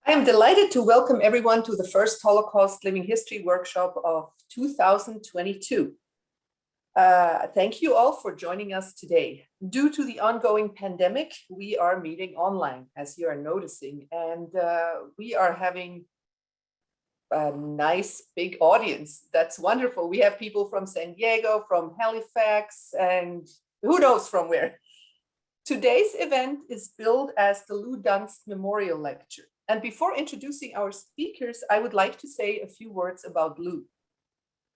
I am delighted to welcome everyone to the first Holocaust Living History workshop of 2022. Thank you all for joining us today. Due to the ongoing pandemic, we are meeting online, as you are noticing, and we are having a nice big audience. That's wonderful. We have people from San Diego, from Halifax, and who knows from where. Today's event is billed as the Lou Dunst Memorial Lecture. And before introducing our speakers, I would like to say a few words about Lou.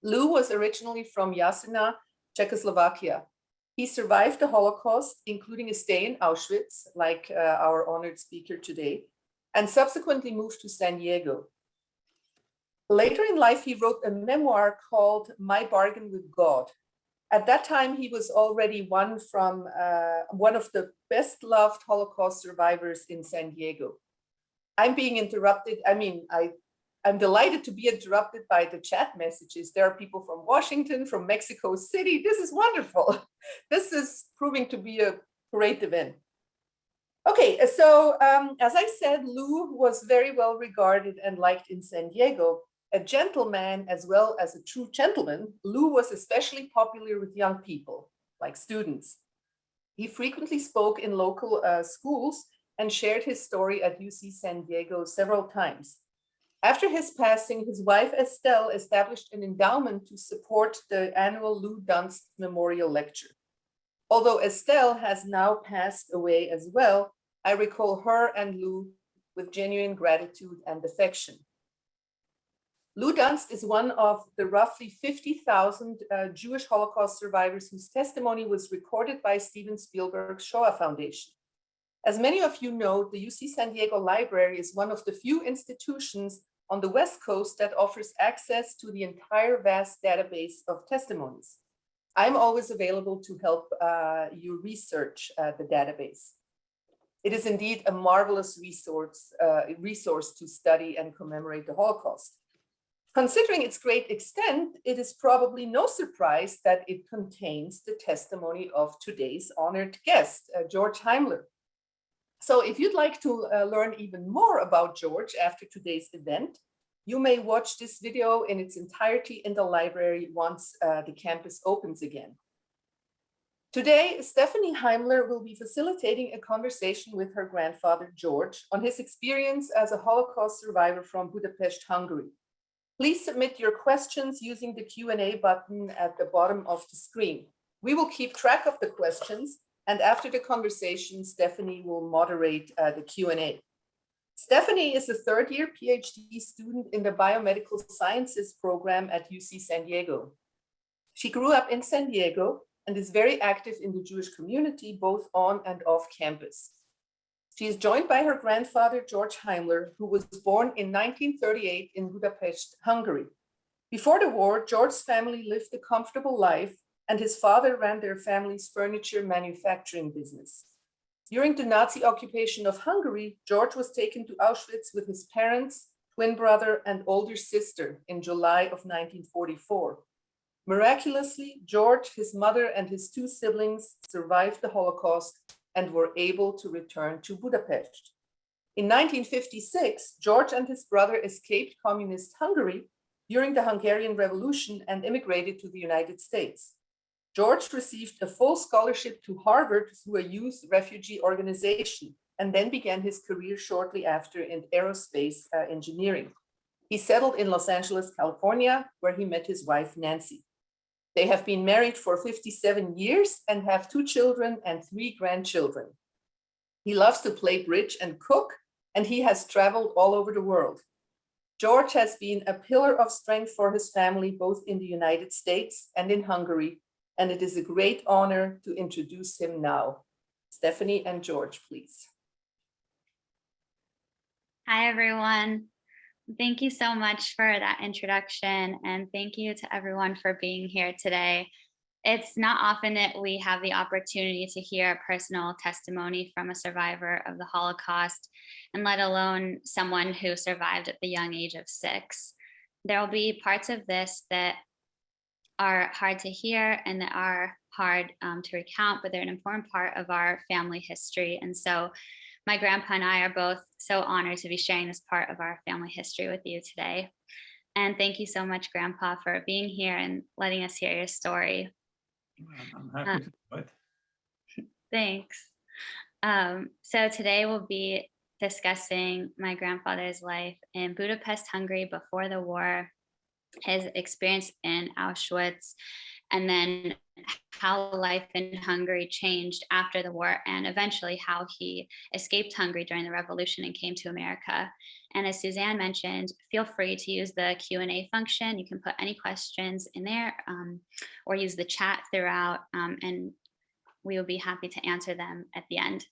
Lou was originally from Jasina, Czechoslovakia. He survived the Holocaust, including a stay in Auschwitz, like our honored speaker today, and subsequently moved to San Diego. Later in life, he wrote a memoir called My Bargain with God. At that time, he was already one of the best loved Holocaust survivors in San Diego. I'm being interrupted. I'm delighted to be interrupted by the chat messages. There are people from Washington, from Mexico City. This is wonderful. This is proving to be a great event. Okay, so as I said, Lou was very well regarded and liked in San Diego. A gentleman as well as a true gentleman, Lou was especially popular with young people, like students. He frequently spoke in local schools and shared his story at UC San Diego several times. After his passing, his wife Estelle established an endowment to support the annual Lou Dunst Memorial Lecture. Although Estelle has now passed away as well, I recall her and Lou with genuine gratitude and affection. Lou Dunst is one of the roughly 50,000 Jewish Holocaust survivors whose testimony was recorded by Steven Spielberg's Shoah Foundation. As many of you know, the UC San Diego Library is one of the few institutions on the West Coast that offers access to the entire vast database of testimonies. I'm always available to help you research the database. It is indeed a marvelous resource to study and commemorate the Holocaust. Considering its great extent, it is probably no surprise that it contains the testimony of today's honored guest, George Heimler. So if you'd like to learn even more about George after today's event, you may watch this video in its entirety in the library once the campus opens again. Today, Stephanie Heimler will be facilitating a conversation with her grandfather, George, on his experience as a Holocaust survivor from Budapest, Hungary. Please submit your questions using the Q&A button at the bottom of the screen. We will keep track of the questions, and after the conversation, Stephanie will moderate the Q&A. Stephanie is a third-year PhD student in the Biomedical Sciences program at UC San Diego. She grew up in San Diego and is very active in the Jewish community, both on and off campus. She is joined by her grandfather, George Heimler, who was born in 1938 in Budapest, Hungary. Before the war, George's family lived a comfortable life, and his father ran their family's furniture manufacturing business. During the Nazi occupation of Hungary, George was taken to Auschwitz with his parents, twin brother, and older sister in July of 1944. Miraculously, George, his mother, and his two siblings survived the Holocaust and were able to return to Budapest. In 1956, George and his brother escaped communist Hungary during the Hungarian Revolution and immigrated to the United States. George received a full scholarship to Harvard through a youth refugee organization and then began his career shortly after in aerospace engineering. He settled in Los Angeles, California, where he met his wife, Nancy. They have been married for 57 years and have 2 children and 3 grandchildren. He loves to play bridge and cook, and he has traveled all over the world. George has been a pillar of strength for his family, both in the United States and in Hungary, and it is a great honor to introduce him now. Stephanie and George, please. Hi, everyone. Thank you so much for that introduction, and thank you to everyone for being here today. It's not often that we have the opportunity to hear a personal testimony from a survivor of the Holocaust, and let alone someone who survived at the young age of 6. There will be parts of this that are hard to hear and that are hard to recount, but they're an important part of our family history. And so my grandpa and I are both so honored to be sharing this part of our family history with you today. And thank you so much, Grandpa, for being here and letting us hear your story. I'm happy to do it. Thanks. So today we'll be discussing my grandfather's life in Budapest, Hungary before the war, his experience in Auschwitz, and then how life in Hungary changed after the war, and eventually how he escaped Hungary during the revolution and came to America. And as Suzanne mentioned, feel free to use the Q&A function. You can put any questions in there or use the chat throughout, and we will be happy to answer them at the end.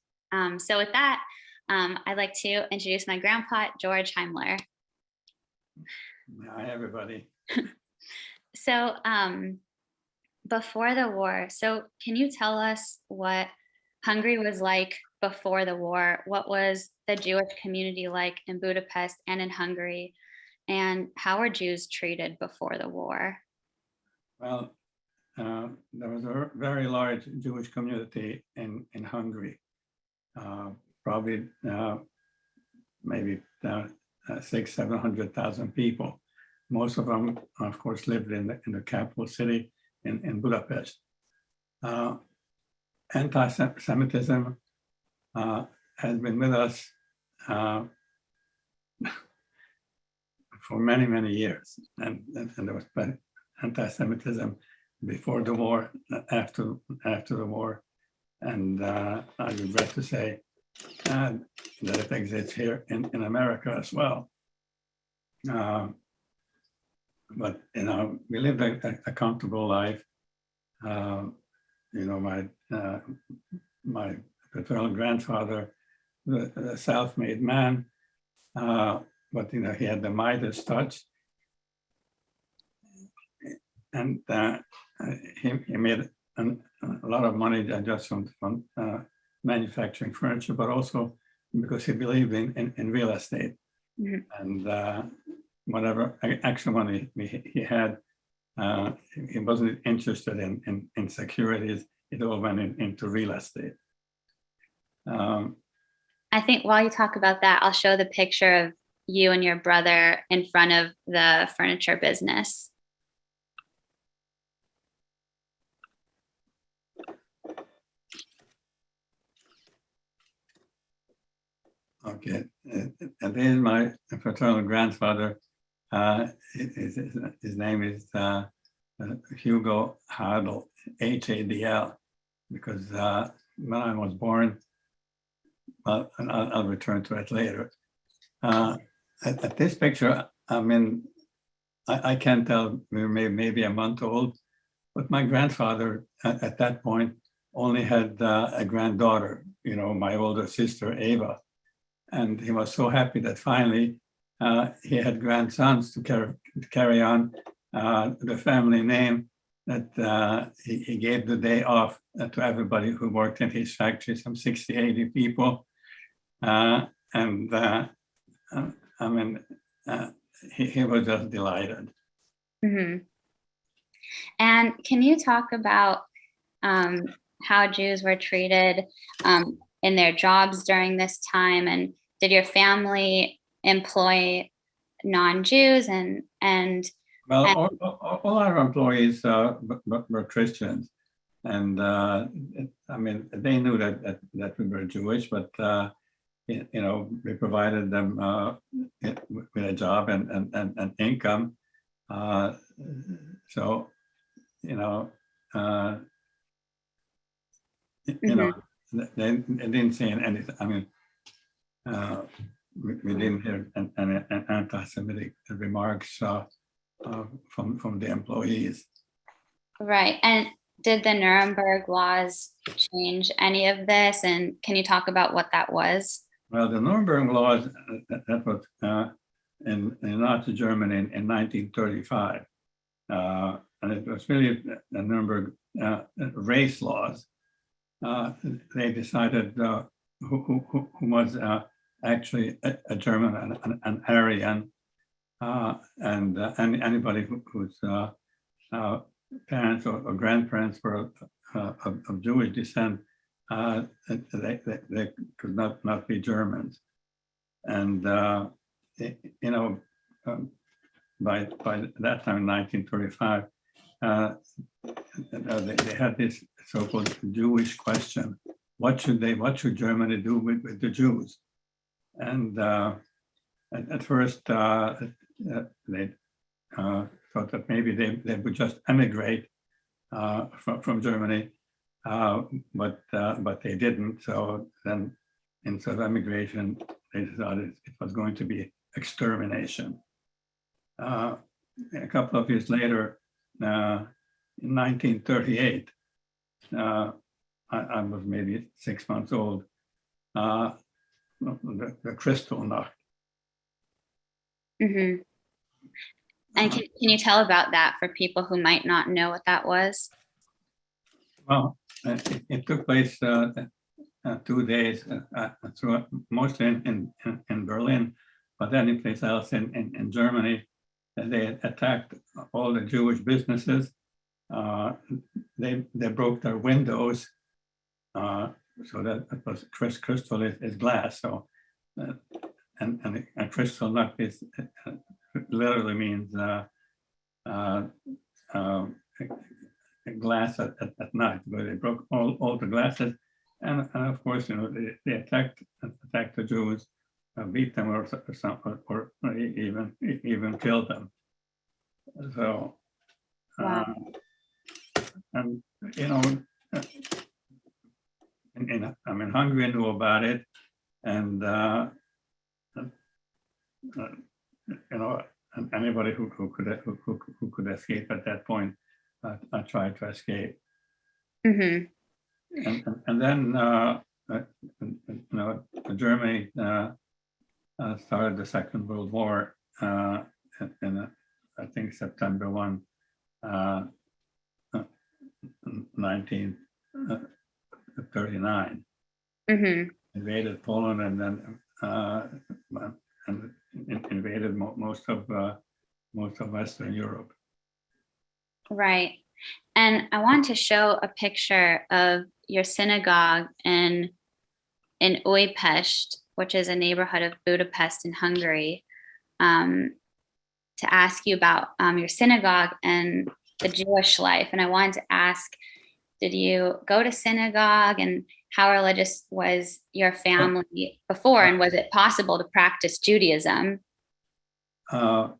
So with that, I'd like to introduce my grandpa, George Heimler. Hi, everybody. So before the war, so can you tell us what Hungary was like before the war? What was the Jewish community like in Budapest and in Hungary? And how were Jews treated before the war? Well, there was a very large Jewish community in Hungary, probably maybe 600,000-700,000 people. Most of them, of course, lived in the capital city in Budapest. Anti-Semitism has been with us for many, many years, and there was anti-Semitism before the war, after the war, and I regret to say that it exists here in America as well. But we lived a comfortable life. My paternal grandfather, a self-made man, but he had the Midas touch, and he made a lot of money just from manufacturing furniture, but also because he believed in real estate. Mm-hmm. And whatever extra money he had, he wasn't interested in securities. It all went into real estate. I think while you talk about that, I'll show the picture of you and your brother in front of the furniture business. Okay, and this is my paternal grandfather. His name is Hugo Hadl, Hadl, because when I was born, well, and I'll return to it later. At this picture, I can't tell, we were maybe a month old, but my grandfather at that point only had a granddaughter, my older sister, Ava. And he was so happy that finally he had grandsons to carry on the family name, that he gave the day off to everybody who worked in his factory, some 60, 80 people. He was just delighted. Mm-hmm. And can you talk about how Jews were treated in their jobs during this time? And did your family employ non-Jews? And well, all our employees were Christians, and they knew that we were Jewish, but we provided them with a job and income. So they didn't say anything. We didn't hear an anti-Semitic remarks from the employees. Right. And did the Nuremberg laws change any of this? And can you talk about what that was? Well, the Nuremberg laws, that was in Nazi Germany in 1935. And it was really the Nuremberg race laws. They decided who was actually a German, an Aryan, and anybody whose parents or grandparents were of Jewish descent they could not be Germans. And, you know, by that time, 1935, they had this so-called Jewish question. What should Germany do with the Jews? And at first, they thought that maybe they would just emigrate from Germany, but they didn't. So then, instead of emigration, they decided it was going to be extermination. A couple of years later, in 1938, I was maybe 6 months old. The Kristallnacht. Mm-hmm. And can you tell about that for people who might not know what that was? Well, it took place 2 days, mostly in Berlin, but any place else in Germany. They attacked all the Jewish businesses. They broke their windows, so that it was crystal is glass. So and Kristallnacht is literally means glass at night. But they broke all the glasses, and of course, you know, they attacked the Jews, beat them or even killed them. So, Wow. and you know, Hungary knew about it, and you know, anybody who could escape at that point, I tried to escape. Mm-hmm. And then you know, Germany started the Second World War in I think September 1, 1939. Mm-hmm. Invaded Poland and then invaded most of Western Europe. Right. And I want to show a picture of your synagogue in Újpest, which is a neighborhood of Budapest in Hungary, to ask you about your synagogue and the Jewish life. And I wanted to ask, did you go to synagogue, and how religious was your family before, and was it possible to practice Judaism? Well,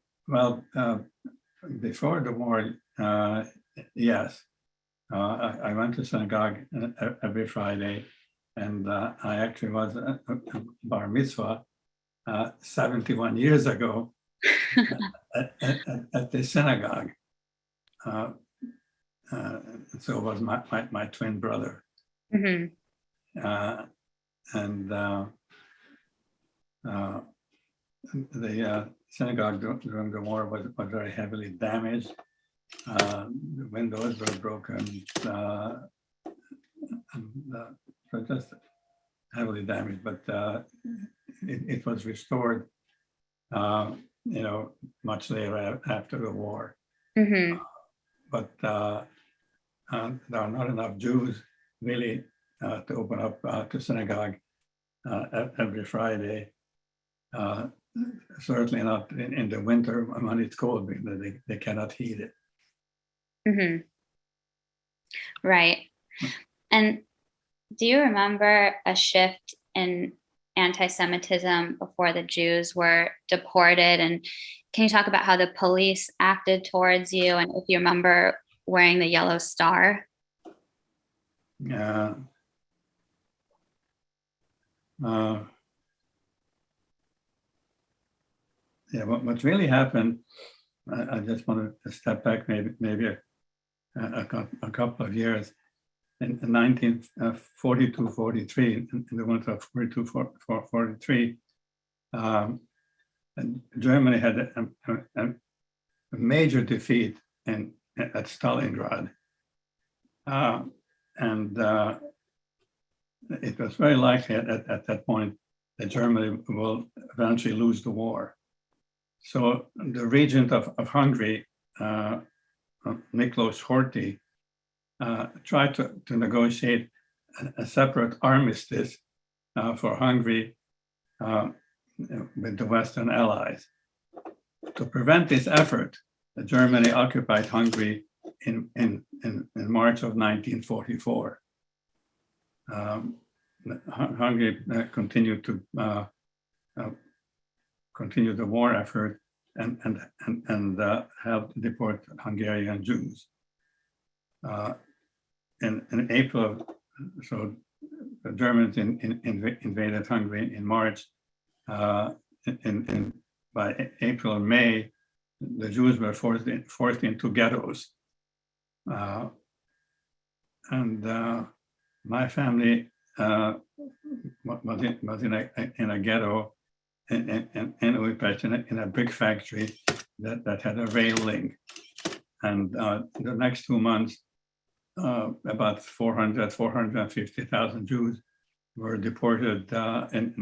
before the war, yes. I went to synagogue every Friday, and I actually was a bar mitzvah 71 years ago at the synagogue. So it was my twin brother. Mm-hmm. And the synagogue during the war was very heavily damaged. The windows were broken, so just heavily damaged. But it was restored, you know, much later after the war. Mm-hmm. But there are not enough Jews really to open up to synagogue every Friday. Certainly not in the winter when it's cold, because they cannot heat it. Mm-hmm. Right. And do you remember a shift in anti-Semitism before the Jews were deported? And can you talk about how the police acted towards you, and if you remember wearing the yellow star? Yeah. Yeah, what really happened, I just wanted to step back maybe a couple of years. In 1942-43, in the winter of 42-43, Germany had a major defeat at Stalingrad. And it was very likely at that point that Germany will eventually lose the war. So the regent of Hungary, Miklos Horthy, tried to negotiate a separate armistice for Hungary with the Western Allies. To prevent this effort, Germany occupied Hungary in March of 1944. Hungary continued the war effort and helped deport Hungarian Jews. In April, so the Germans invaded Hungary in March. By April and May, the Jews were forced into ghettos. My family was in a ghetto in Budapest, in a brick factory that had a railing. And the next 2 months, about 450,000 Jews were deported in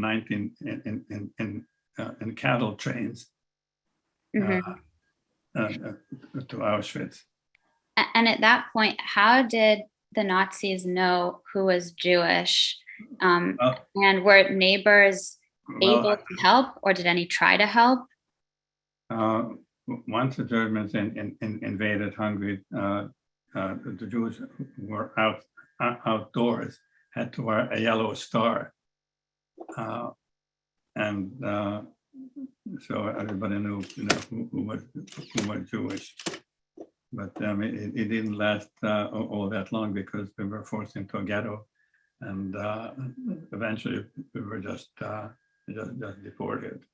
cattle trains to Auschwitz. And at that point, how did the Nazis know who was Jewish? And were neighbors able to help, or did any try to help? Once the Germans invaded Hungary, the Jews who were outdoors had to wear a yellow star. So everybody knew, who was Jewish. But it didn't last all that long, because we were forced into a ghetto, and eventually we were just deported.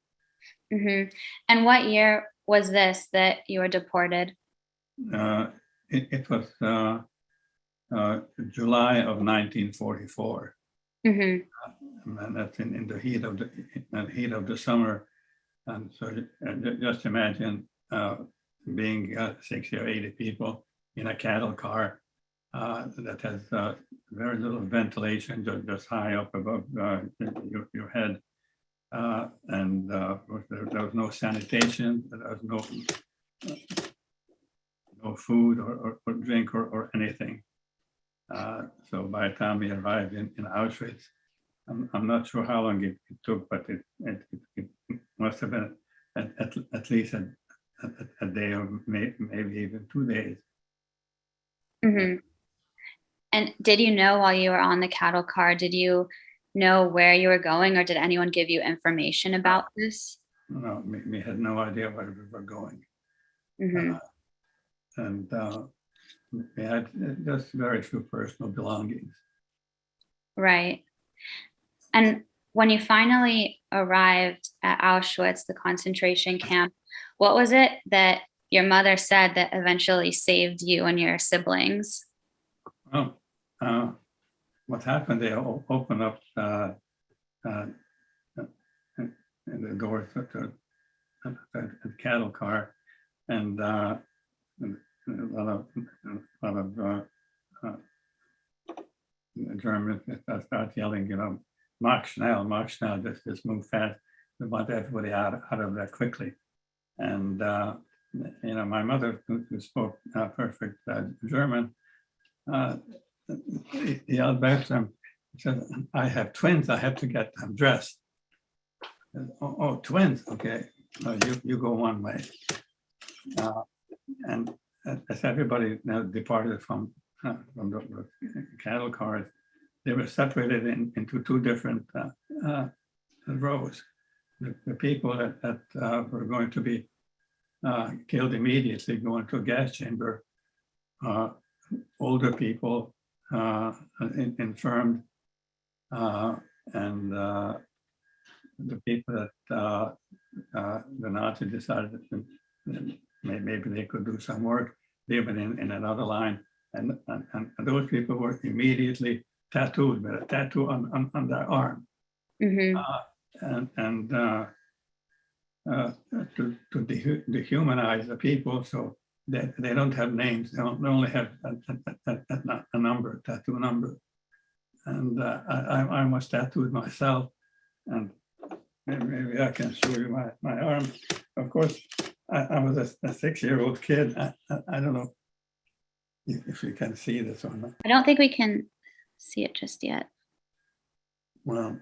Mm-hmm. And what year was this that you were deported? It was July of 1944. Mm-hmm. And that's in the heat of the summer. And so just imagine being 60 or 80 people in a cattle car that has very little ventilation, just high up above your head. And there was no sanitation, there was no food or drink or anything. So by the time we arrived in Auschwitz, I'm not sure how long it took, but it must have been at least a day or maybe even 2 days. Mm-hmm. And did you know, while you were on the cattle car, did you know where you were going, or did anyone give you information about this? No, we had no idea where we were going. Mm-hmm. And we had just very few personal belongings. Right. And when you finally arrived at Auschwitz, the concentration camp, what was it that your mother said that eventually saved you and your siblings? Well, what happened, they opened up the doors of the cattle car, and a lot of Germans start yelling, March now, just move fast. We want everybody out of there quickly. And my mother, who spoke perfect German, yelled back to them, said, I have twins, I have to get them dressed. Oh, twins, okay. You go one way. And as everybody now departed from the cattle cars, they were separated into two different rows. The people that were going to be killed immediately, go into a gas chamber. Older people, infirmed, and the people that the Nazis decided that maybe they could do some work, they went in another line, and those people were immediately tattooed with a tattoo on their arm. Mm-hmm. To dehumanize the people, so they don't have names. They only have a number, a tattoo number. And I was tattooed myself, and maybe I can show you my arm. Of course, I was a 6-year-old kid. I don't know if you can see this or not. I don't think we can see it just yet. Well,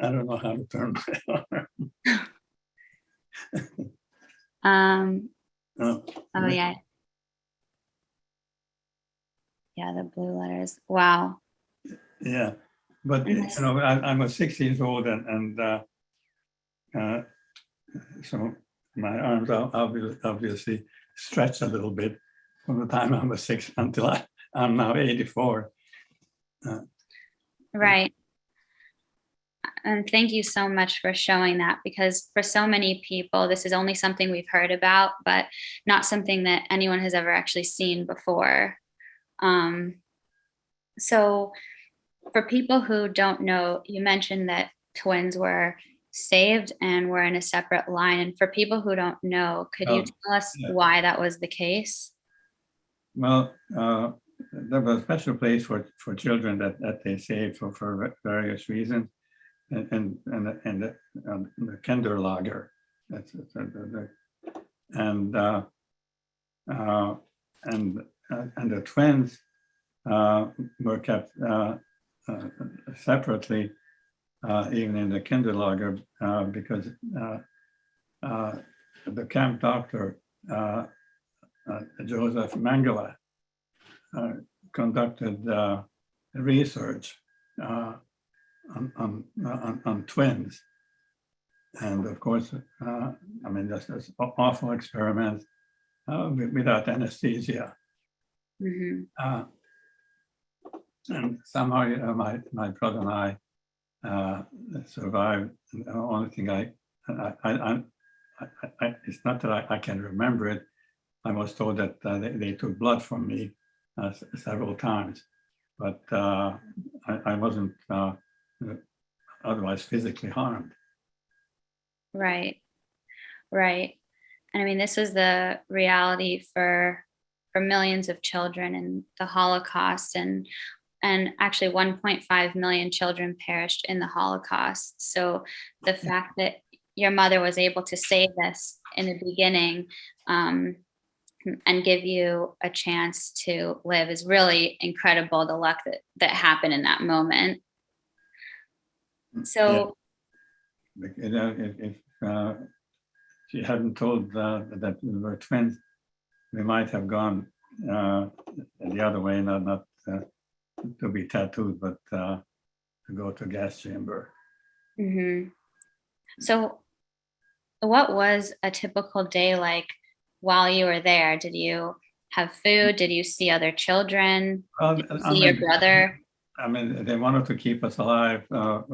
I don't know how to turn it on. Oh yeah. Yeah, the blue letters. Wow. Yeah, but you know, I was 6 years old, and so my arms are obviously stretched a little bit from the time I was 6 until I'm now 84. Right. And thank you so much for showing that, because for so many people, this is only something we've heard about, but not something that anyone has ever actually seen before. So for people who don't know, you mentioned that twins were saved and were in a separate line. And for people who don't know, could you tell us why that was the case? Well, there was a special place for children that they saved for various reasons, and the Kinderlager. And the twins were kept separately, even in the Kinderlager, because the camp doctor, Joseph Mengele, conducted research on twins. And of course, I mean, just this awful experiment without anesthesia. Mm-hmm. And somehow my brother and I survived. And the only thing it's not that I can remember it. I was told that they took blood from me several times, but I wasn't otherwise physically harmed. Right. Right. And I mean, this was the reality for millions of children in the Holocaust, and actually 1.5 million children perished in the Holocaust. So the fact that your mother was able to say this in the beginning and give you a chance to live is really incredible, the luck that happened in that moment. So if she hadn't told that we were twins, we might have gone the other way, not to be tattooed, but to go to gas chamber. Mm-hmm. So what was a typical day like while you were there? Did you have food? Did you see other children? Well, Did you see your brother? I mean, they wanted to keep us alive for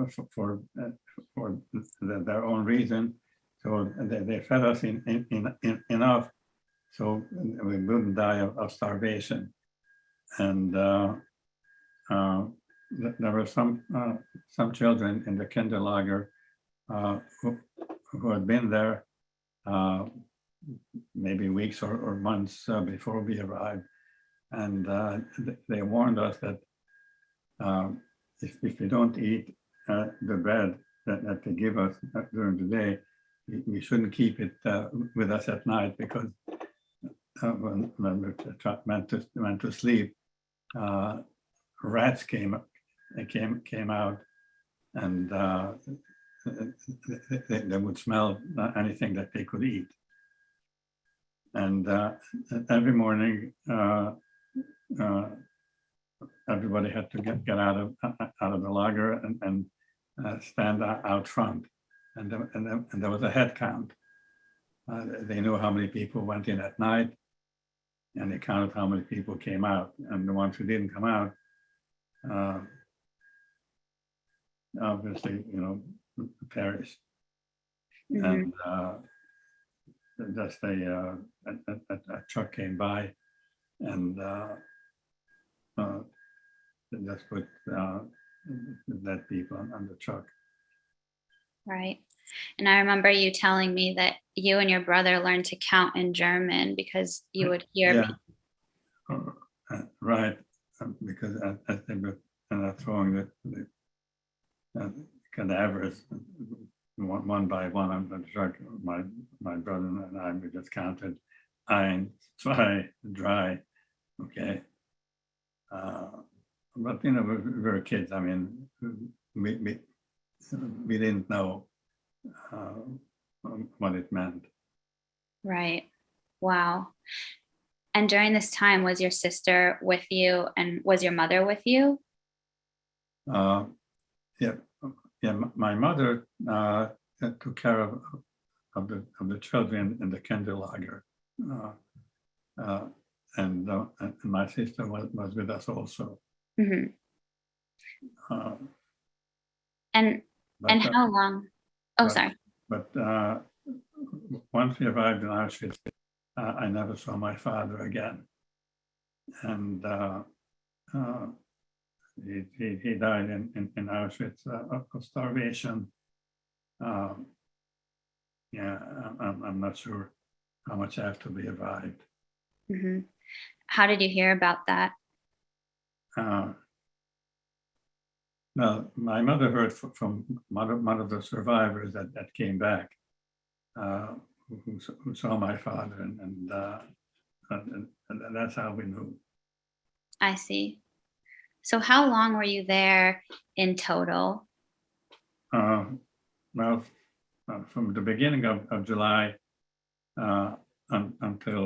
their own reason. So they fed us enough so we wouldn't die of starvation. And there were some children in the Kinderlager who had been there maybe weeks or months before we arrived. And they warned us that if we don't eat the bread that they give us during the day, we shouldn't keep it with us at night, because when we went to sleep, rats came out, and they would smell anything that they could eat. And every morning, everybody had to get out of the lager and stand out front, and there was a head count. They knew how many people went in at night, and they counted how many people came out, and the ones who didn't come out, obviously, perished. Mm-hmm. And just a truck came by, and just put dead people on the truck. Right. And I remember you telling me that you and your brother learned to count in German because you would hear people. Right. Because as they were throwing the cadavers one by one on the truck, my brother and I, we just counted 1, 2, 3, okay. But we were kids. I mean, we didn't know what it meant. Right. Wow. And during this time, was your sister with you, and was your mother with you? Yeah. My mother took care of the children in the Kinderlager, and my sister was with us also. Mm-hmm. Uh, And but, how long? Oh, but- sorry. But once we arrived in Auschwitz, I never saw my father again, and he died in Auschwitz of starvation. Yeah, I'm not sure how much after we arrived. Mm-hmm. How did you hear about that? Well, my mother heard from one of the survivors that came back, who saw my father, and that's how we knew. I see. So how long were you there in total? Well, from the beginning of July until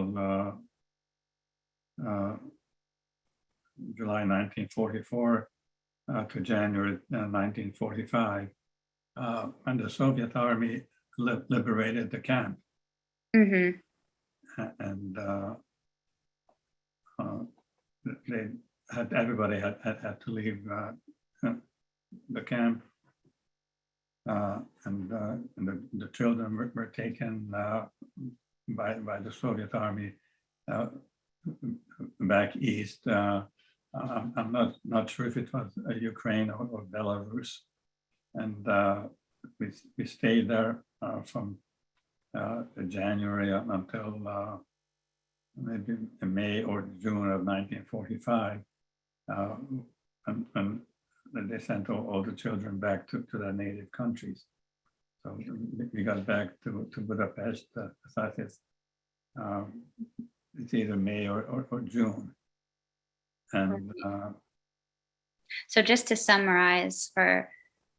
July 1944 to January 1945, and the Soviet army liberated the camp. Mm-hmm. And everybody had to leave the camp, and the children were taken by the Soviet army back east. I'm not sure if it was Ukraine or Belarus, and we stayed there from January until maybe May or June of 1945, and they sent all the children back to their native countries. So we got back to Budapest. I think it's either May or June. And so just to summarize for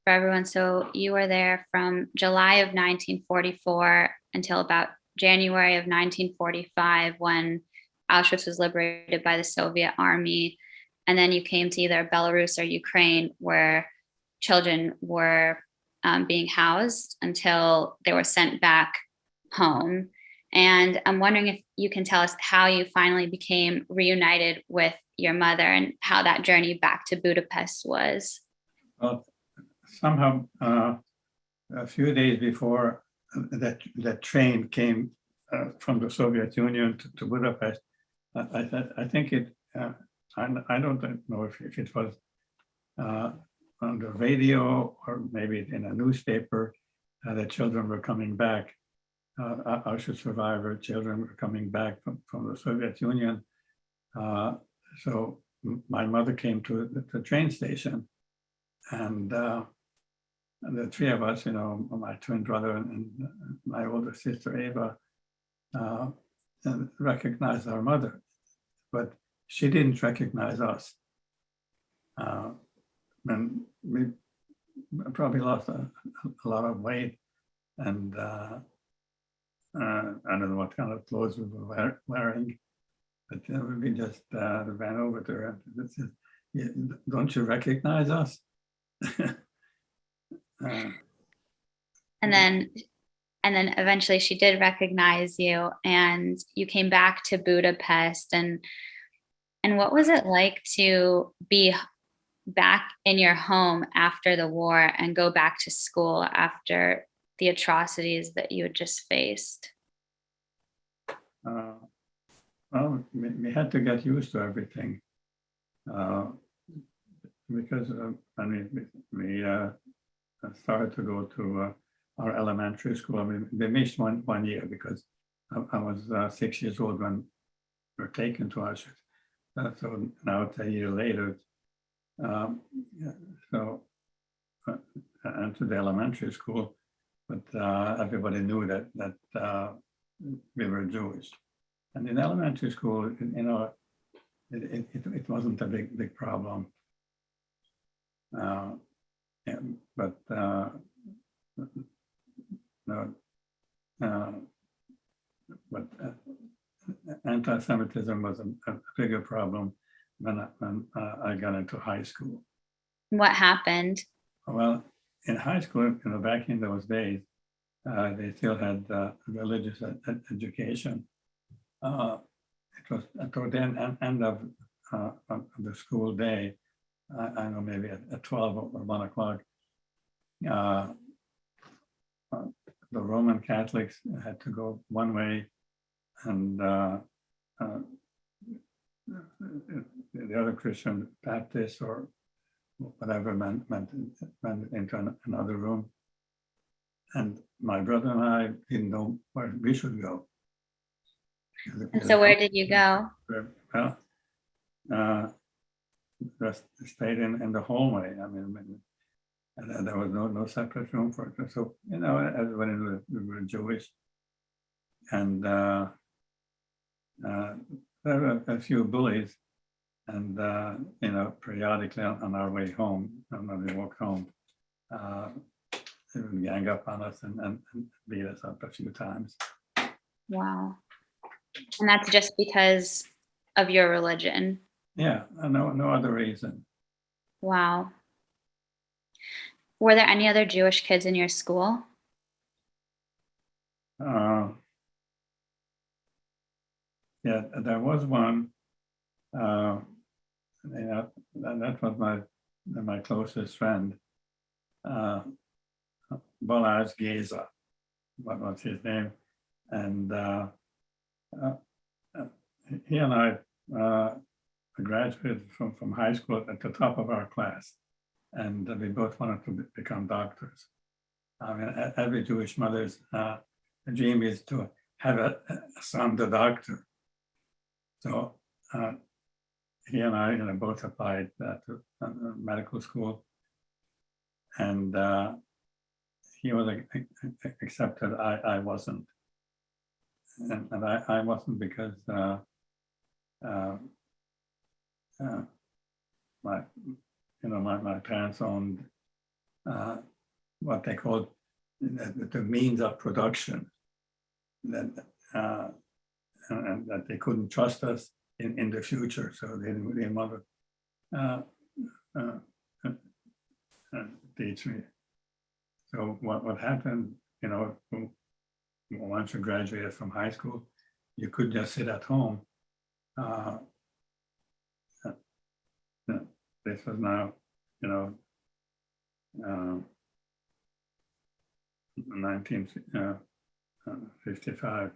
everyone, so you were there from July of 1944 until about January of 1945, when Auschwitz was liberated by the Soviet army. And then you came to either Belarus or Ukraine, where children were being housed until they were sent back home. And I'm wondering if you can tell us how you finally became reunited with your mother and how that journey back to Budapest was. Well, somehow a few days before that train came from the Soviet Union to Budapest, I think it, I don't know if it was on the radio or maybe in a newspaper, that children were coming back. Auschwitz survivor children were coming back from the Soviet Union. So my mother came to the train station, and the three of us, my twin brother and my older sister Eva, recognized our mother, but she didn't recognize us. And we probably lost a lot of weight, and I don't know what kind of clothes we were wearing, but we just ran over to her and said, "Yeah, don't you recognize us?" And then eventually she did recognize you, and you came back to Budapest. And what was it like to be back in your home after the war and go back to school after the atrocities that you had just faced? Well, we had to get used to everything, because we started to go to our elementary school. I mean, we missed one year because I was 6 years old when we were taken to Auschwitz. So now it's a year later. And to the elementary school, but everybody knew that we were Jewish. And in elementary school, it wasn't a big problem. But anti-Semitism was a bigger problem when I got into high school. What happened? Well, in high school, back in those days, they still had religious education. It was toward the end of the school day. I know, maybe at 12 or 1 o'clock. The Roman Catholics had to go one way, and the other Christian Baptists or whatever went into another room. And my brother and I didn't know where we should go. And so where did you go? Well, just stayed in the hallway. I mean, and there was no separate room for it. So, everybody knew we were Jewish. And there were a few bullies. And, periodically on our way home, when we walked home, they would gang up on us and beat us up a few times. Wow. And that's just because of your religion? Yeah, no other reason. Wow. Were there any other Jewish kids in your school? Yeah, there was one. That was my closest friend. Balázs Géza, what was his name? And he and I graduated from high school at the top of our class, and we both wanted to become doctors. I mean, every Jewish mother's dream is to have a son, the doctor. So he and I, both applied to medical school, and he was accepted. I wasn't, and I wasn't because my parents owned what they called the means of production, and that they couldn't trust us in the future, so they didn't want to teach me. So what happened, once you graduated from high school, you could just sit at home. This was now, 1955,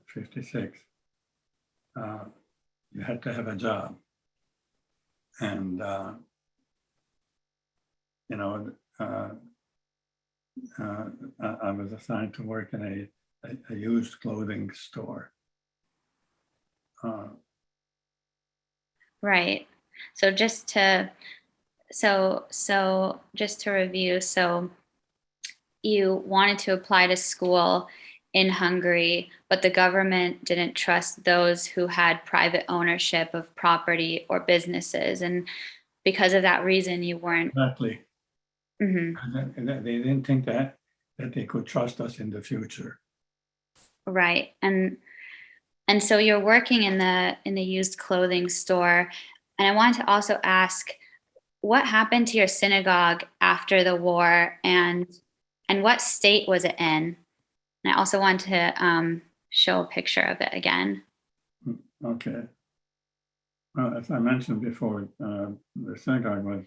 56. You had to have a job, and I was assigned to work in a used clothing store. Right. So just to review, so you wanted to apply to school in Hungary, but the government didn't trust those who had private ownership of property or businesses, and because of that reason, you weren't. Exactly. Mm-hmm. They didn't think that they could trust us in the future. Right. And so you're working in the used clothing store, and I wanted to also ask, what happened to your synagogue after the war, and what state was it in? And I also want to show a picture of it again. Okay. Well, as I mentioned before, the synagogue was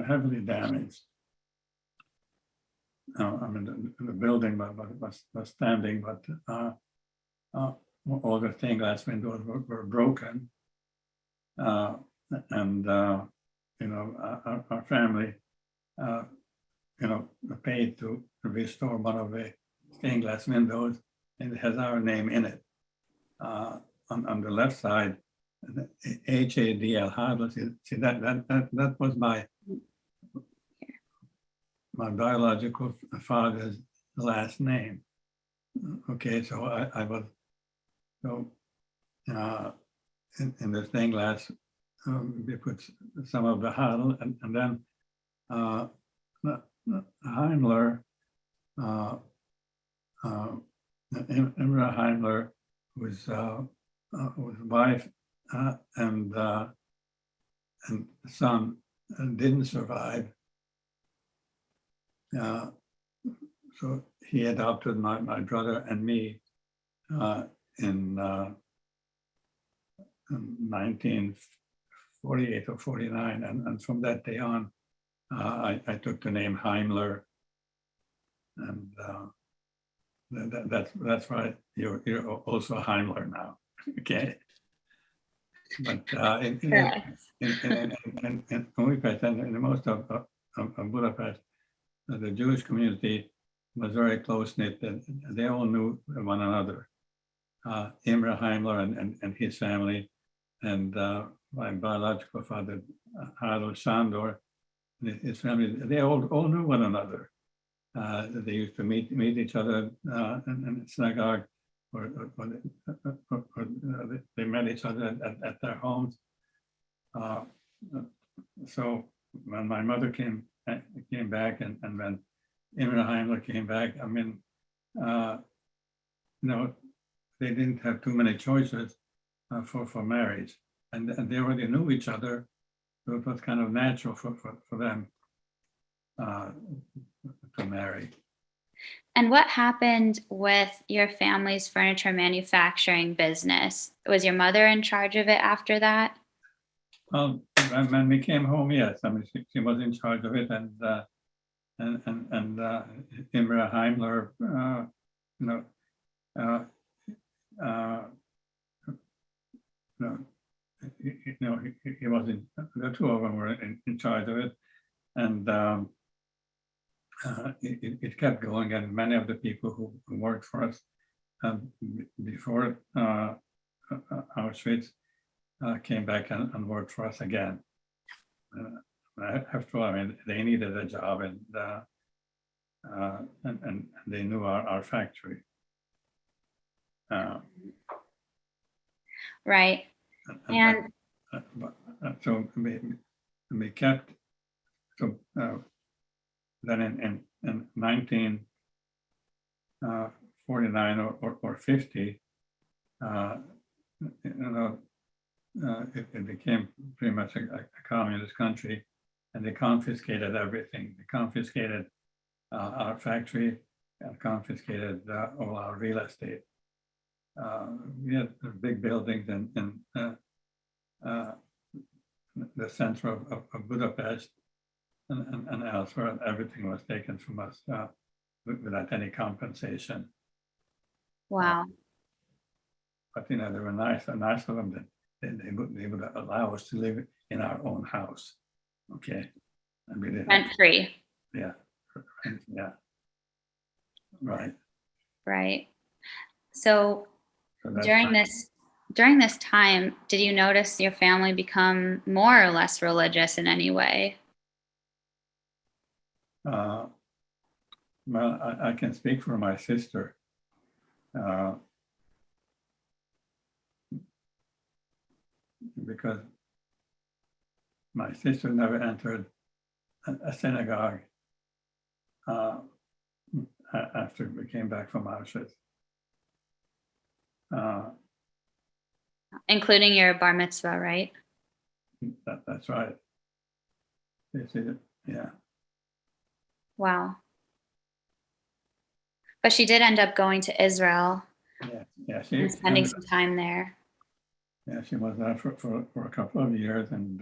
heavily damaged. I mean, the building was standing, but all the stained glass windows were broken. And our family, paid to restore one of the stained glass windows, and it has our name in it. On the left side, Hadl, Hadls. See that was my biological father's last name. Okay, so I was in the stained glass, we put some of the Hadl, and then Heimler, Imre Heimler, whose wife and son didn't survive. So he adopted my brother and me in 1948 or 49, and from that day on, I took the name Heimler, and that's why you're also Heimler now. Okay. But in Budapest and in most of Budapest, the Jewish community was very close-knit, and they all knew one another. Imre Heimler and his family, and my biological father, Hadl Sándor, his family, they all knew one another. They used to meet each other in the synagogue, or they met each other at their homes. So when my mother came back, and when Imre Heimler came back, I mean, they didn't have too many choices for marriage, and they already knew each other, so it was kind of natural for them to marry. And what happened with your family's furniture manufacturing business? Was your mother in charge of it after that? Well, when we came home, yes, I mean, she was in charge of it, and Imre Heimler, he was the two of them were in charge of it, and it kept going, and many of the people who worked for us before Auschwitz came back and worked for us again. After all, I mean, they needed a job, and they knew our factory. Right. And so we kept, so then in 1949 or 50, it became pretty much a communist country, and they confiscated everything. They confiscated our factory and confiscated all our real estate. We had big buildings in the center of Budapest and elsewhere, and everything was taken from us without any compensation. wow. But they were nice of them that they would allow us to live in our own house. Okay, and we didn't. Rent free. Yeah, yeah, right. Right. So during this time, did you notice your family become more or less religious in any way? Well, I can speak for my sister. Because my sister never entered a synagogue after we came back from Auschwitz. Including your bar mitzvah, right? That's right. Yeah. Wow. But she did end up going to Israel Yeah. and spending some time there. Yeah, she was there for a couple of years, and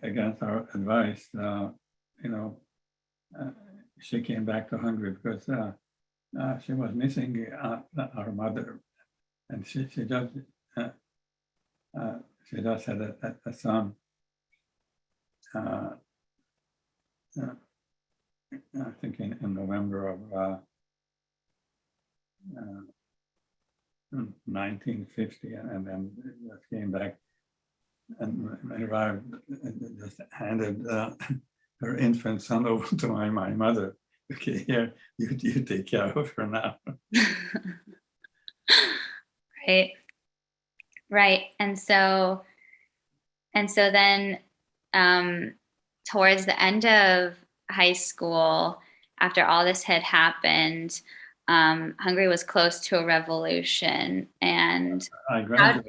against our advice, she came back to Hungary because she was missing our mother, and she just had a son. I think in November of 1950, and then just came back and arrived and just handed her infant son over to my mother. Okay, here, you take care of her now. Right. Right. And so then towards the end of high school, after all this had happened, Hungary was close to a revolution. And I how,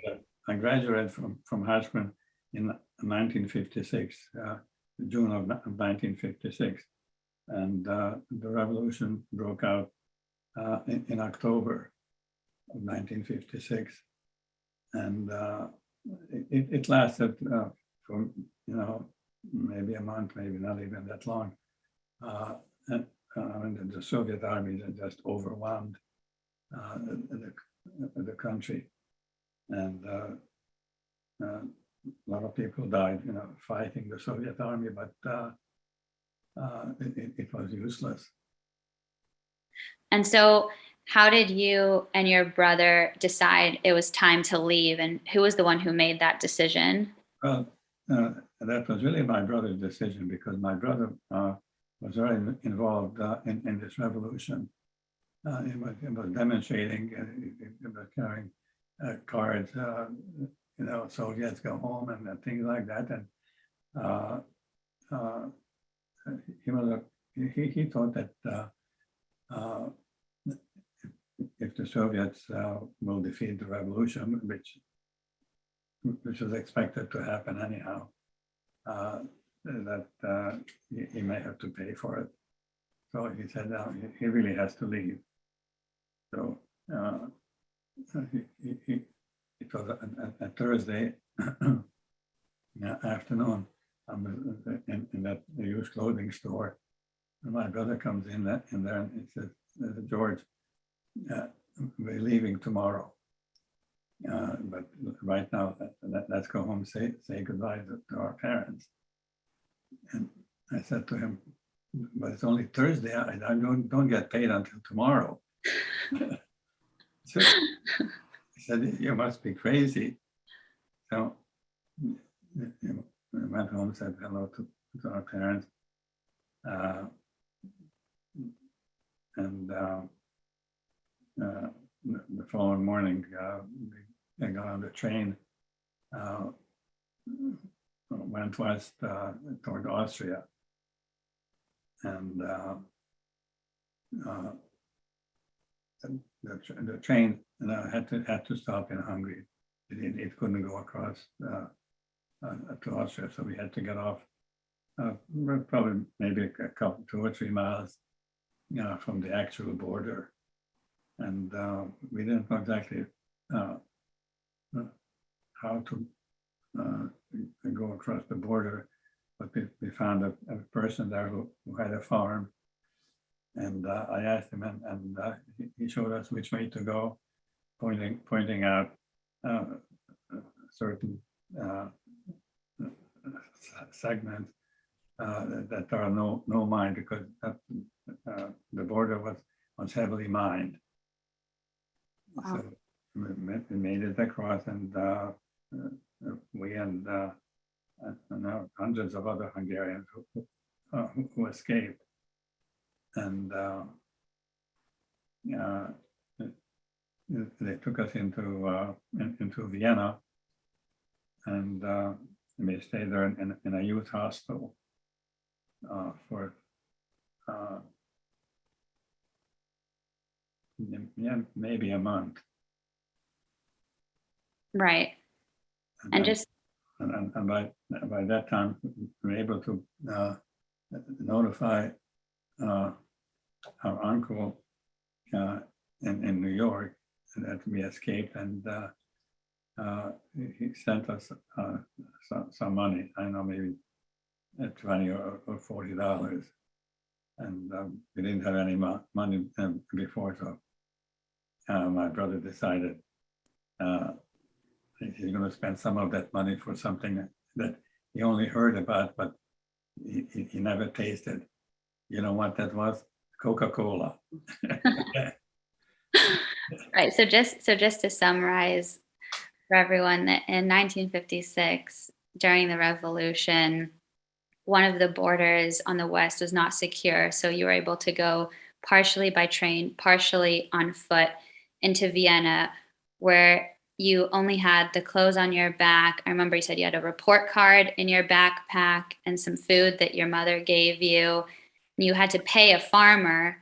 graduated from high school in 1956, June of 1956, and the revolution broke out in October of 1956, and it lasted for maybe a month, maybe not even that long, and the Soviet army just overwhelmed the country, and a lot of people died, fighting the Soviet army, but it was useless. and so how did you and your brother decide it was time to leave? And who was the one who made that decision? Well, that was really my brother's decision, because my brother was very involved in this revolution. He was demonstrating, he was carrying cards, Soviets go home and things like that. And he thought that if the Soviets will defeat the revolution, which was expected to happen anyhow, that he may have to pay for it. So he said he really has to leave. So it was a Thursday afternoon. I'm in that used clothing store, and my brother comes in there and he says, "George, we're leaving tomorrow, but right now let's go home, say goodbye to our parents." And I said to him, "But it's only Thursday. I don't get paid until tomorrow." So he said, "You must be crazy." So we went home, said hello to our parents, and the following morning, I got on the train, went west toward Austria, and the train had to stop in Hungary. It couldn't go across to Austria, so we had to get off probably maybe a couple, 2 or 3 miles from the actual border, and we didn't know exactly how to go across the border, but we found a person there who had a farm, and I asked him, and he showed us which way to go, pointing out certain segments that are no mined, because the border was heavily mined. Wow. So we made it across, and we and hundreds of other Hungarians who escaped, and they took us into Vienna, and we stayed there in a youth hostel for maybe a month. Right. And by that time, we were able to notify our uncle in New York that we escaped, and he sent us some money. I don't know, maybe $20 or $40, and we didn't have any money before, so my brother decided he's going to spend some of that money for something that he only heard about, but he never tasted. You know what that was? Coca-Cola. Right. So just to summarize for everyone, that in 1956, during the revolution, one of the borders on the west was not secure. So you were able to go partially by train, partially on foot into Vienna, where you only had the clothes on your back. I remember you said you had a report card in your backpack and some food that your mother gave you. And you had to pay a farmer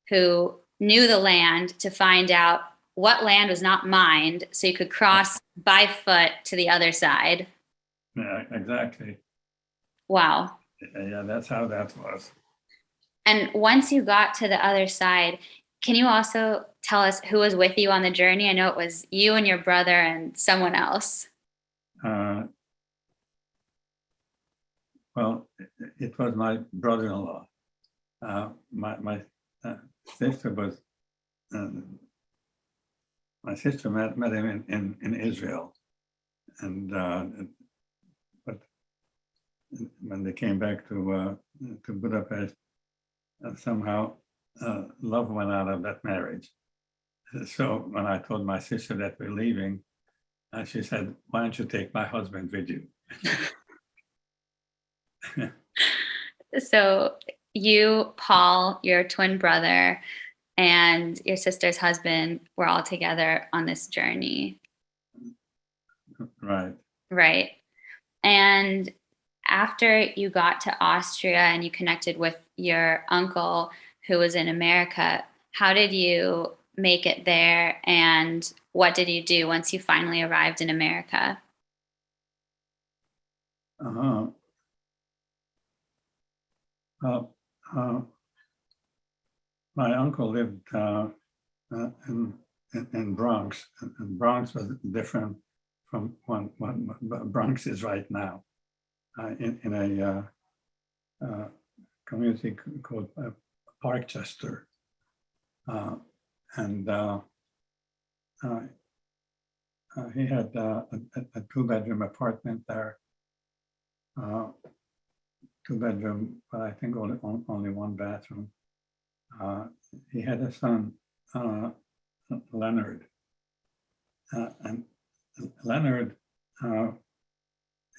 who knew the land to find out what land was not mined so you could cross by foot to the other side. Yeah, exactly. Wow. Yeah, that's how that was. And once you got to the other side, can you also tell us who was with you on the journey? I know it was you and your brother and someone else. Well, it was my brother-in-law. My sister was, my sister met him in Israel. And but when they came back to Budapest, somehow love went out of that marriage. So when I told my sister that we're leaving, she said, "Why don't you take my husband with you?" So you, Paul, your twin brother, and your sister's husband were all together on this journey. Right. Right. And after you got to Austria and you connected with your uncle who was in America, how did you make it there? And what did you do once you finally arrived in America? My uncle lived in Bronx, and Bronx was different from what Bronx is right now. In a community called Parkchester, and he had a 2-bedroom apartment there. 2-bedroom, but I think only 1 bathroom. He had a son, Leonard, and Leonard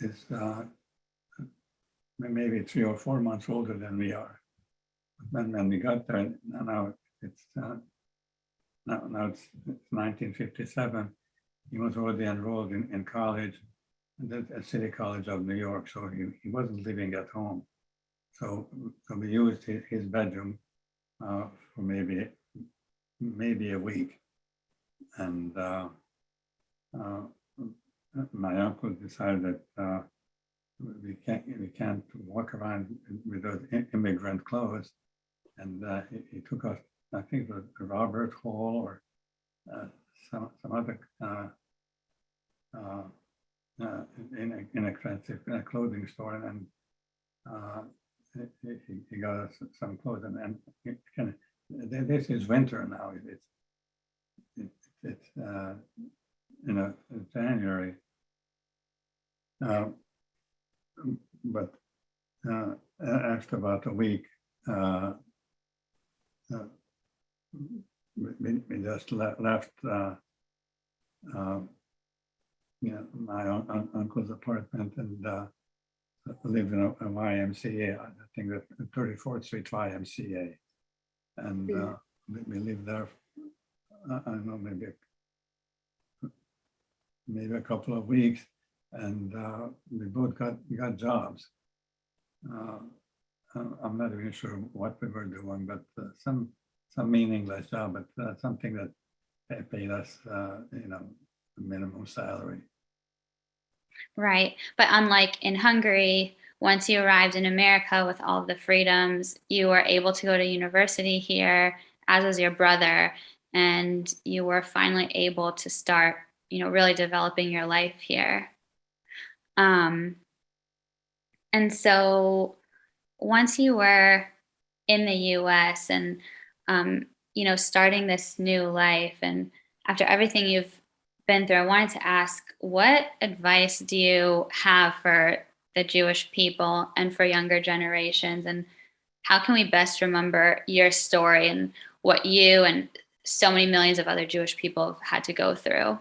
is maybe 3 or 4 months older than we are. But when we got there, now it's 1957. He was already enrolled in college at City College of New York, so he wasn't living at home. So we used his bedroom for maybe a week, and my uncle decided that we can't walk around with those immigrant clothes, and he took us, I think it was Robert Hall or some other inexpensive clothing store, and he got us some clothes, and this is winter now. It's January, but after about a week, we just left my uncle's apartment and lived in a YMCA. I think that 34th Street YMCA, and we lived there. I don't know, maybe a couple of weeks, and we both got jobs. I'm not even sure what we were doing, but some meaningless job, but something that paid us, a minimum salary. Right. But unlike in Hungary, once you arrived in America with all of the freedoms, you were able to go to university here, as was your brother, and you were finally able to start, really developing your life here. And so once you were in the US and, starting this new life, and after everything you've been through, I wanted to ask, what advice do you have for the Jewish people and for younger generations? And how can we best remember your story and what you and so many millions of other Jewish people have had to go through?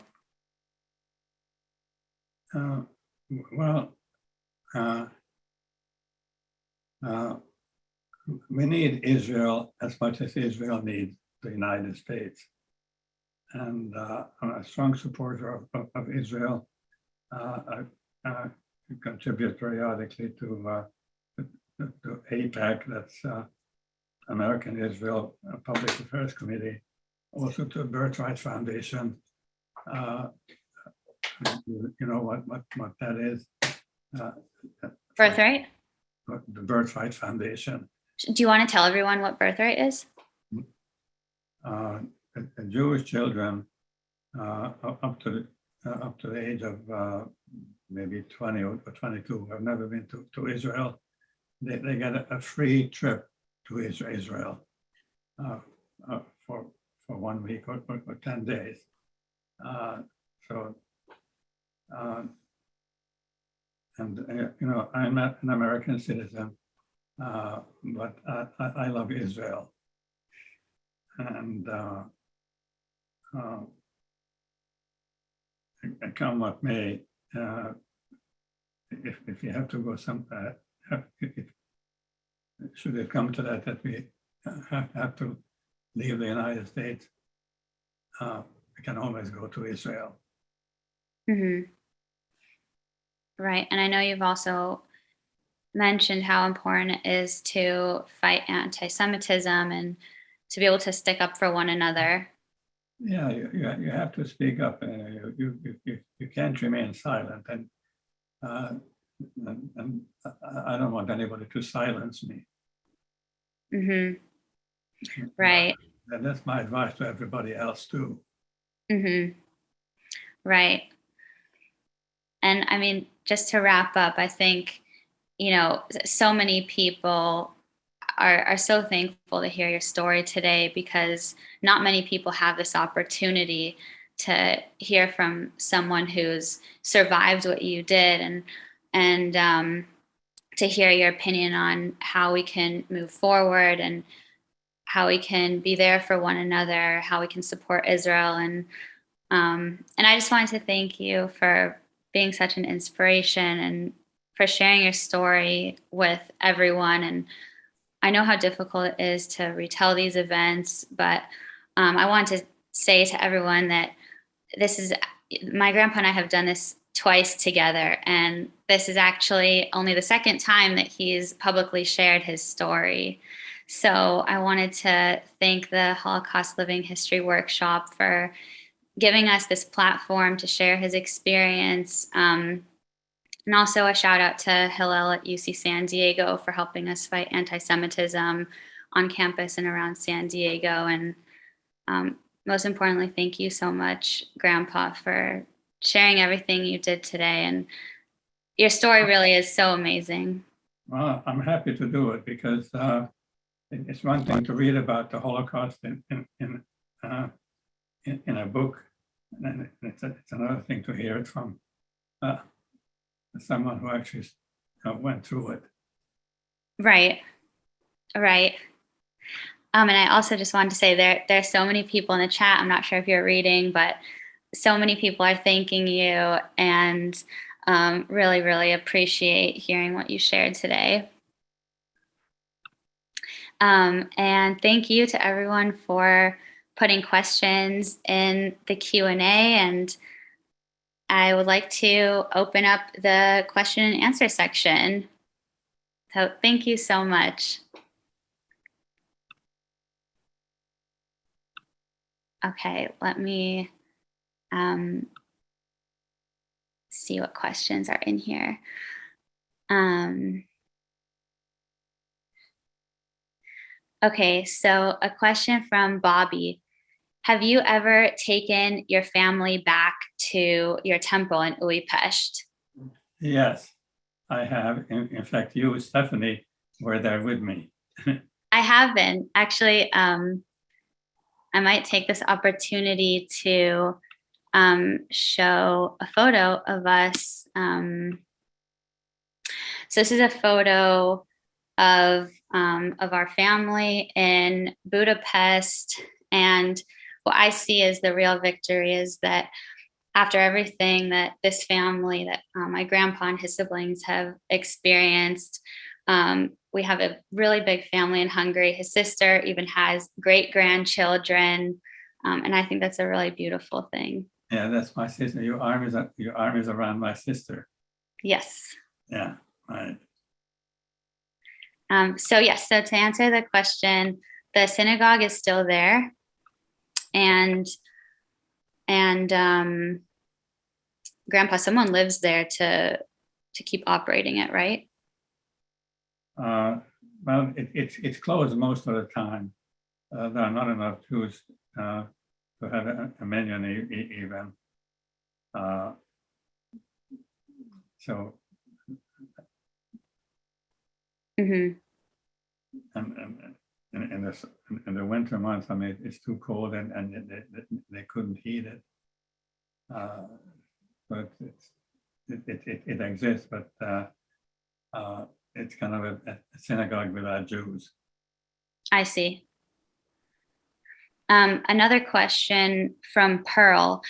We need Israel as much as Israel needs the United States. and I'm a strong supporter of Israel. I contribute periodically to AIPAC, that's American Israel Public Affairs Committee, also to Birthright Foundation. You know what that is? Birthright? The Birthright Foundation. Do you want to tell everyone what Birthright is? Jewish children up to the age of maybe 20 or 22 have never been to Israel. They get a free trip to Israel for 1 week or 10 days. You know, I'm not an American citizen, but I love Israel. And come what may, if you have to go somewhere, should it come to that we have to leave the United States, we can always go to Israel. Mm-hmm. Right. And I know you've also mentioned how important it is to fight anti-Semitism and to be able to stick up for one another. Yeah, you have to speak up. You can't remain silent, and I don't want anybody to silence me. Mm-hmm. Right. And that's my advice to everybody else too. Mm-hmm. Right. And I mean, just to wrap up, I think, you know, so many people are so thankful to hear your story today, because not many people have this opportunity to hear from someone who's survived what you did, and to hear your opinion on how we can move forward and how we can be there for one another, how we can support Israel. And I just wanted to thank you for being such an inspiration and for sharing your story with everyone. And I know how difficult it is to retell these events, but I want to say to everyone that my grandpa and I have done this twice together, and this is actually only the second time that he's publicly shared his story. So I wanted to thank the Holocaust Living History Workshop for giving us this platform to share his experience. And also a shout out to Hillel at UC San Diego for helping us fight anti-Semitism on campus and around San Diego. And most importantly, thank you so much, Grandpa, for sharing everything you did today. And your story really is so amazing. Well, I'm happy to do it, because it's one thing to read about the Holocaust in a book, and it's another thing to hear it from someone who actually went through it. Right. And I also just wanted to say there's so many people in the chat. I'm not sure if you're reading, but so many people are thanking you, and really, really appreciate hearing what you shared today. And thank you to everyone for putting questions in the Q&A. And I would like to open up the question and answer section. So thank you so much. Okay, let me see what questions are in here. Okay, so a question from Bobby. Have you ever taken your family back to your temple in Budapest? Yes, I have. In fact, you, Stephanie, were there with me. I have been. Actually, I might take this opportunity to show a photo of us. So this is a photo of our family in Budapest. And what I see as the real victory is that after everything that this family, that my grandpa and his siblings have experienced, we have a really big family in Hungary. His sister even has great grandchildren. And I think that's a really beautiful thing. Yeah, that's my sister. Your arm is around my sister. Yes. Yeah, right. So yes, so to answer the question, the synagogue is still there, and Grandpa, someone lives there to keep operating it, right? Well, it's closed most of the time. There are not enough Jews to have a minyan even. So, Mm-hmm. and in the winter months, I mean, it's too cold and they couldn't heat it. But it exists, but it's kind of a synagogue without Jews. I see. Another question from Pearl.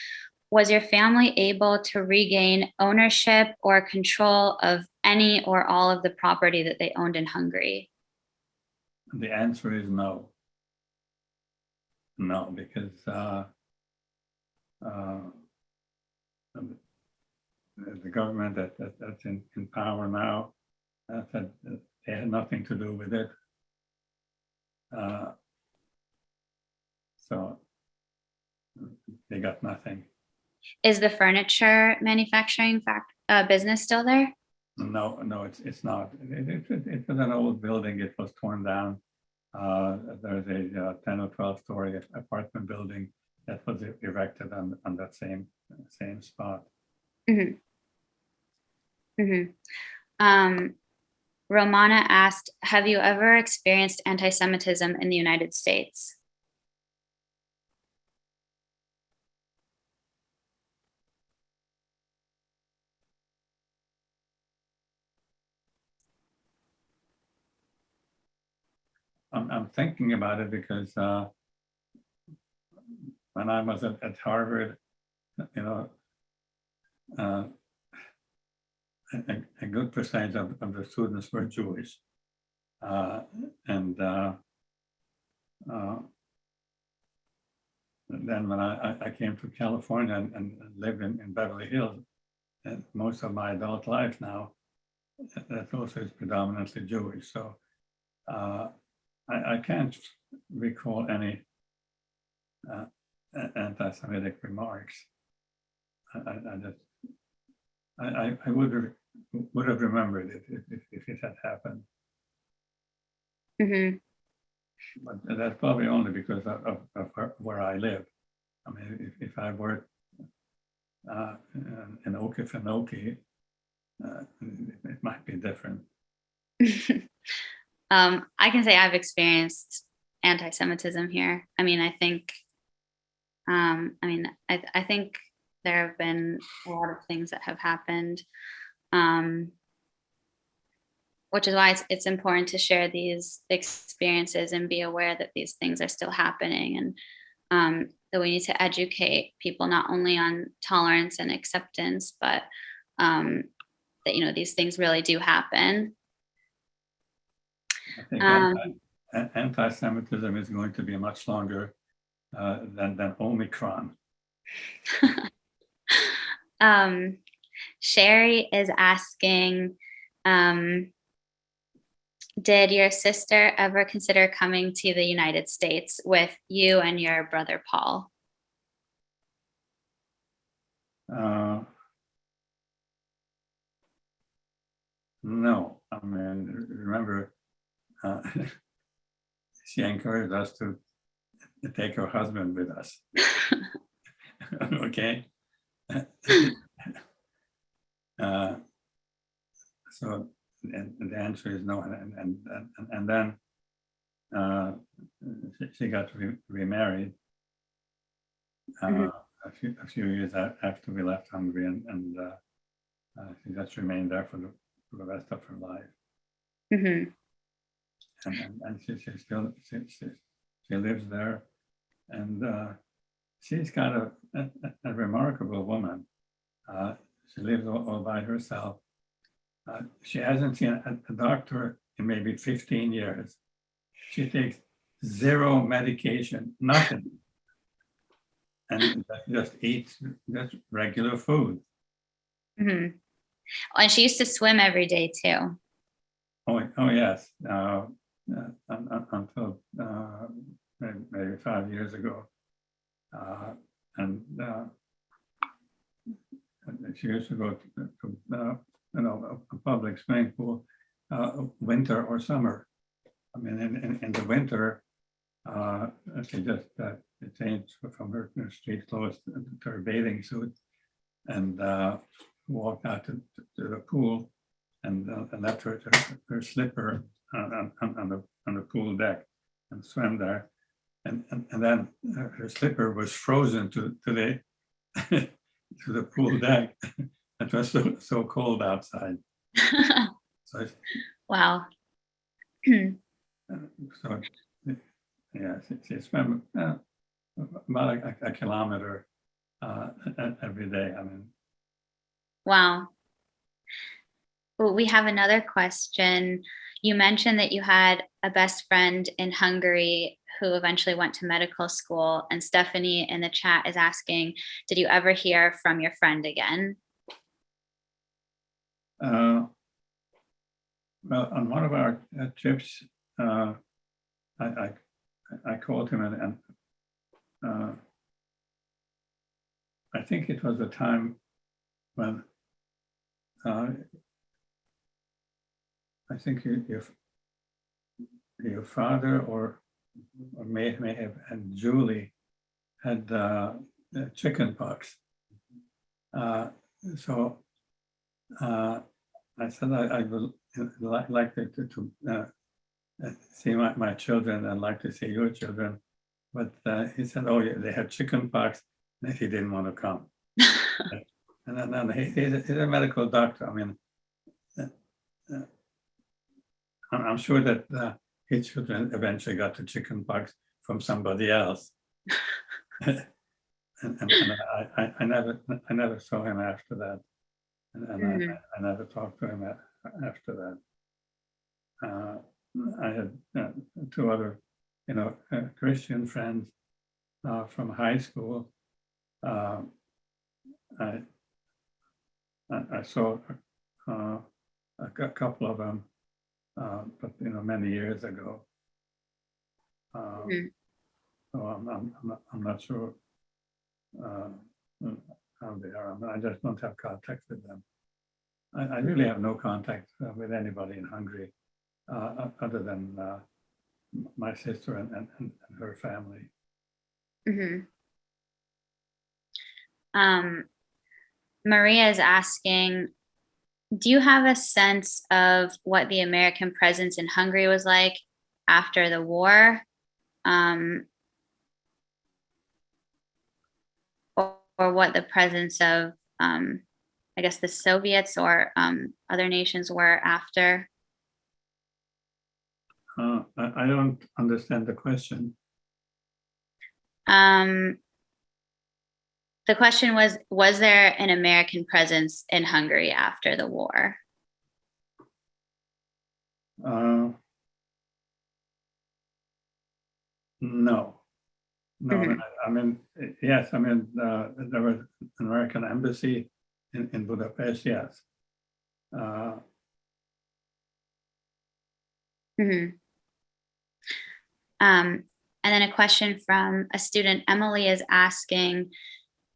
Was your family able to regain ownership or control of any or all of the property that they owned in Hungary? The answer is no. No, because the government that's in power now said they had nothing to do with it. So they got nothing. Is the furniture manufacturing business still there? No, it's not. It was an old building. It was torn down. There's a 10 or 12 story apartment building that was erected on that same spot. Mm-hmm. Mm-hmm. Romana asked, have you ever experienced anti-Semitism in the United States? I'm thinking about it because when I was at Harvard, you know, a good percentage of the students were Jewish. And then when I came to California and lived in Beverly Hills, and most of my adult life now, that also is predominantly Jewish. So I can't recall any anti-Semitic remarks. I would have remembered it if it had happened. Mm-hmm. But that's probably only because of where I live. I mean, if I were in Okefenokee, it might be different. I can say I've experienced anti-Semitism here. I mean, I think there have been a lot of things that have happened, which is why it's important to share these experiences and be aware that these things are still happening, and that we need to educate people not only on tolerance and acceptance, but that, you know, these things really do happen. I think anti-Semitism is going to be much longer than Omicron. Sherry is asking, did your sister ever consider coming to the United States with you and your brother Paul? No, I mean, remember, she encouraged us to take her husband with us. Okay. So, and the answer is no, and then she got remarried a few years after we left Hungary, and she just remained there for the rest of her life. Mm-hmm. And she lives there, and she's kind of a remarkable woman. She lives all by herself. She hasn't seen a doctor in maybe 15 years. She takes zero medication, nothing. and just eat just regular food. Mhm. And she used to swim every day too. Oh yes, until maybe 5 years ago, and she used to go to a public swimming pool, winter or summer. I mean, in the winter, she just changed from her street clothes to her bathing suit, and walked out to the pool, and left her slipper on the pool deck and swam there, and then her slipper was frozen to the to the pool deck. It was so cold outside. So, Wow. so yeah, she swam about a kilometer every day. I mean, Wow. Well, we have another question. You mentioned that you had a best friend in Hungary who eventually went to medical school, and Stephanie in the chat is asking, did you ever hear from your friend again? well, on one of our trips, I called him, and I think it was a time when I think your father or may have, and Julie had chicken pox. So I said I would like to see my children and like to see your children, but he said, oh yeah, they had chicken pox, and he didn't want to come. And then he's a medical doctor. I mean, I'm sure that his children eventually got the chicken pox from somebody else. and I never saw him after that, and I never talked to him after that. I had two other, Christian friends from high school. I saw a couple of them, but many years ago. So I'm not sure how they are. I just don't have contact with them. I really have no contact with anybody in Hungary other than my sister and her family. Maria is asking, do you have a sense of what the American presence in Hungary was like after the war? Or what the presence of, I guess, the Soviets or other nations were after? I don't understand the question. The question was there an American presence in Hungary after the war? No. I mean, yes, I mean, there was an American embassy in Budapest, yes. And then a question from a student, Emily, is asking,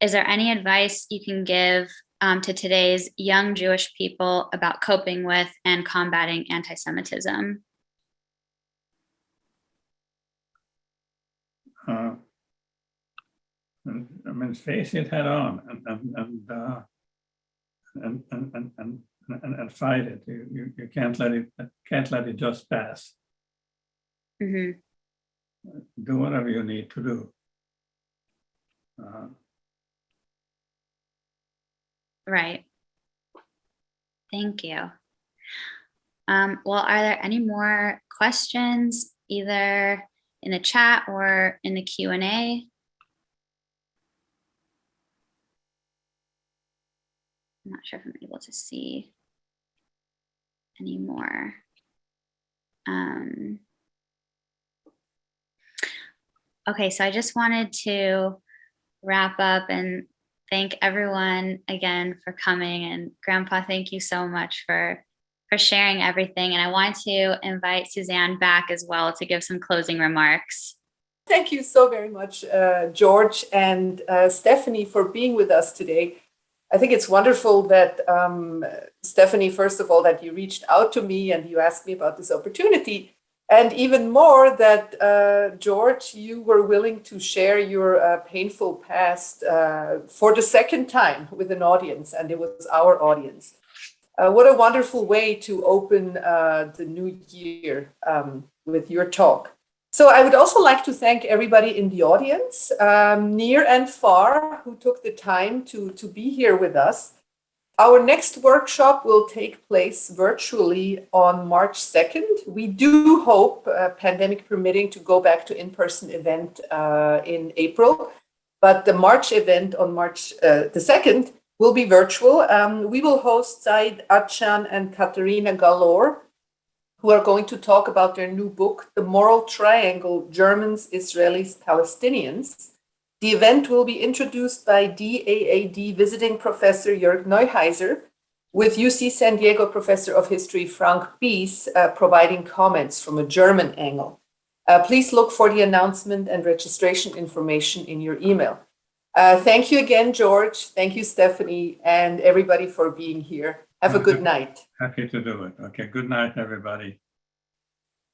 is there any advice you can give to today's young Jewish people about coping with and combating anti-Semitism? I mean, face it head on and fight it. You can't let it just pass. Do whatever you need to do. Right. Thank you. Well, are there any more questions, either in the chat or in the Q&A? I'm not sure if I'm able to see any more. Okay, so I just wanted to wrap up and thank everyone again for coming. And Grandpa, thank you so much for sharing everything. And I want to invite Suzanne back as well to give some closing remarks. Thank you so very much, George and Stephanie, for being with us today. I think it's wonderful that, Stephanie, first of all, that you reached out to me and you asked me about this opportunity. And even more that, George, you were willing to share your painful past for the second time with an audience, and it was our audience. What a wonderful way to open the new year with your talk. So I would also like to thank everybody in the audience, near and far, who took the time to be here with us. Our next workshop will take place virtually on March 2nd. We do hope, pandemic permitting, to go back to in-person event in April, but the March event on March the 2nd will be virtual. We will host Said Achan and Katerina Galor, who are going to talk about their new book, The Moral Triangle, Germans, Israelis, Palestinians. The event will be introduced by DAAD visiting professor Jörg Neuheiser, with UC San Diego professor of history Frank Bies providing comments from a German angle. Please look for the announcement and registration information in your email. Thank you again, George. Thank you, Stephanie, and everybody for being here. Have a good night. Happy to do it. Okay, good night, everybody.